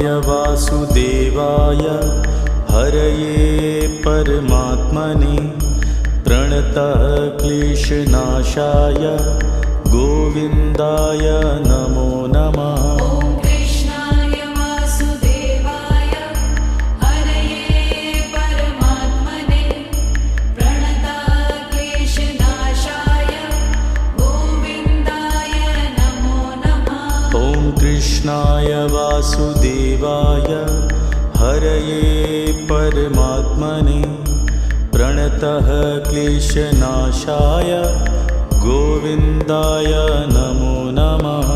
कृष्णाय वासुदेवाय हरये परमात्मने प्रणतः क्लेशनाशाय गोविन्दाय नमो नमः। कृष्णाय वासुदेवाय हरये परमात्मने प्रणतः क्लेशनाशाय गोविन्दाय नमो नमः।